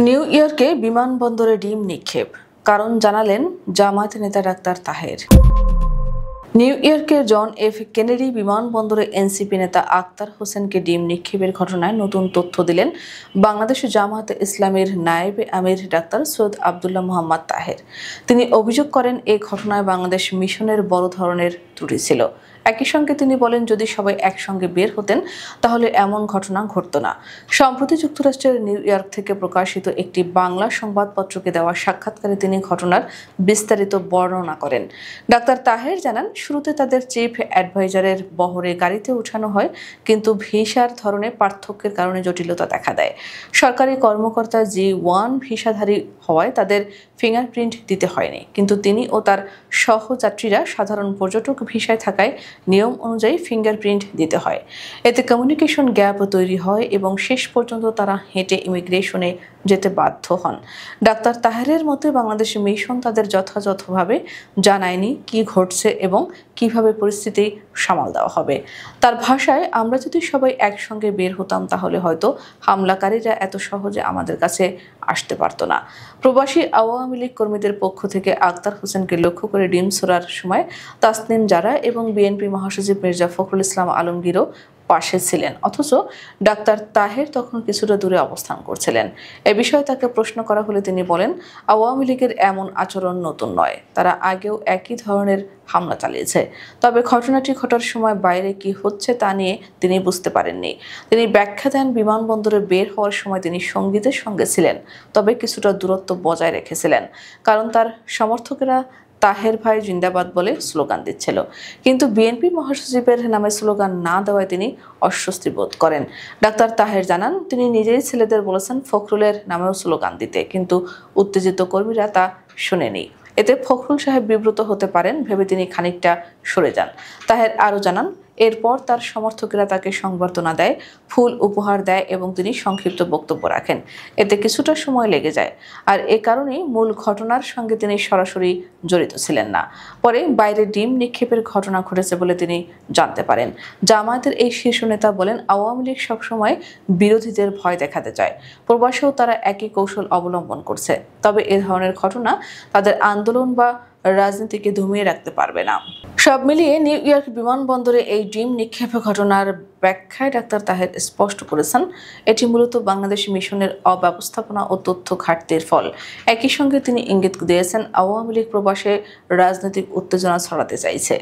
New ইয়র্কে বিমানবন্দরে ডিম নিক্ষেপ, কারণ জানালেন জামায়াত নেতা ডাক্তার তাহের। নিউ ইয়র্কের জন এফ কেনেডি বিমানবন্দরে এনসিপি নেতা আক্তার হোসেনকে ডিম নিক্ষেপের ঘটনায় নতুন তথ্য দিলেন বাংলাদেশ জামায়াতে ইসলামীর নায়েবে আমির ডাক্তার সৈয়দ আব্দুল্লাহ মোহাম্মদ তাহের। তিনি অভিযোগ করেন, এই ঘটনায় বাংলাদেশ মিশনের বড় ধরনের ত্রুটি ছিল। একই সঙ্গে তিনি বলেন, যদি সবাই একসঙ্গে বের হতেন তাহলে এমন ঘটনা ঘটত না। সম্প্রতি যুক্তরাষ্ট্রের নিউ ইয়র্ক থেকে প্রকাশিত একটি বাংলা সংবাদপত্রকে দেওয়া সাক্ষাৎকারে তিনি ঘটনার বিস্তারিত বর্ণনা করেন। ডাক্তার তাহের জানান, শুরুতে তাদের চিফ অ্যাডভাইজারের বহরে গাড়িতে উঠানো হয়, কিন্তু ভিসার ধরনের পার্থক্যের কারণে জটিলতা দেখা দেয়। সরকারি কর্মকর্তা G1 ভিসাধারী হওয়ায় তাদের ফিঙ্গারপ্রিন্ট দিতে হয়নি, কিন্তু তিনি ও তার সহযাত্রীরা সাধারণ পর্যটক ভিসায় থাকায় নিয়ম অনুযায়ী ফিঙ্গারপ্রিন্ট দিতে হয়। এতে কমিউনিকেশন গ্যাপ তৈরি হয় এবং শেষ পর্যন্ত তারা হেঁটে ইমিগ্রেশনে যেতে বাধ্য হন। ডাক্তার তাহেরের মতে, বাংলাদেশ মিশন তাদের যথাযথভাবে জানায়নি কি ঘটছে এবং কিভাবে পরিস্থিতি সামাল দেওয়া হবে। তার ভাষায়, আমরা যদি সবাই একসঙ্গে বের হতাম তাহলে হয়তো হামলাকারীরা এত সহজে আমাদের কাছে আসতে পারত না। প্রবাসী আওয়ামী লীগ কর্মীদের পক্ষ থেকে আক্তার হোসেনকে লক্ষ্য করে ডিম ছোড়ার সময় তাসনিম জারা এবং বিএনপি মহাসচিব মির্জা ফখরুল ইসলাম আলমগীরও পাশে ছিলেন, অথচ ডাক্তার তাহের তখন কিছুটা দূরে অবস্থান করছিলেন। এ বিষয়ে তাকে প্রশ্ন করা হলে তিনি বলেন, আওয়ামী লীগের এমন আচরণ নতুন নয়, তারা আগেও একই ধরনের হামলা চালিয়েছে। তবে ঘটনাটি ঘটার সময় বাইরে কি হচ্ছে তা নিয়ে তিনি বুঝতে পারেননি। তিনি ব্যাখ্যা দেন, বিমানবন্দরে বের হওয়ার সময় তিনি সঙ্গীতের সঙ্গে ছিলেন, তবে কিছুটা দূরত্ব বজায় রেখেছিলেন, কারণ তার সমর্থকেরা তাহের ভাই জিন্দাবাদ বলে স্লোগান দিচ্ছিল। কিন্তু বিএনপি মহাসচিবের নামে স্লোগান না দেওয়ায় তিনি অস্বস্তি বোধ করেন। ডাক্তার তাহের জানান, তিনি নিজেই ছেলেদের বলেছেন ফখরুলের নামেও স্লোগান দিতে, কিন্তু উত্তেজিত কর্মীরা তা শোনেনি। এতে ফখরুল সাহেব বিব্রত হতে পারেন ভেবে তিনি খানিকটা সরে যান। তাহের আরও জানান, এরপর তার সমর্থকেরা তাকে সংবর্ধনা দেয়, ফুল উপহার দেয় এবং তিনি সংক্ষিপ্ত বক্তব্য রাখেন। এতে কিছুটা সময় লেগে যায়, আর এ কারণেই মূল ঘটনার সঙ্গে তিনি সরাসরি জড়িত ছিলেন না। পরে বাইরে ডিম নিক্ষেপের ঘটনা ঘটেছে বলে তিনি জানতে পারেন। জামায়াতের এই শীর্ষ নেতা বলেন, আওয়ামী লীগ সবসময় বিরোধীদের ভয় দেখাতে চায়, প্রবাসেও তারা একই কৌশল অবলম্বন করছে। তবে এ ধরনের ঘটনা তাদের আন্দোলন বা রাজনীতিকে দমিয়ে রাখতে পারবে না। সব মিলিয়ে নিউ ইয়র্ক বিমানবন্দরে এই ডিম নিক্ষেপ ঘটনার ব্যাখ্যায় ডাক্তার তাহের স্পষ্ট করেছেন, এটি মূলত বাংলাদেশ মিশনের অব্যবস্থাপনা ও তথ্য ঘাটতির ফল। একই সঙ্গে তিনি ইঙ্গিত দিয়েছেন, আওয়ামী লীগ প্রবাসে রাজনৈতিক উত্তেজনা ছড়াতে চাইছে।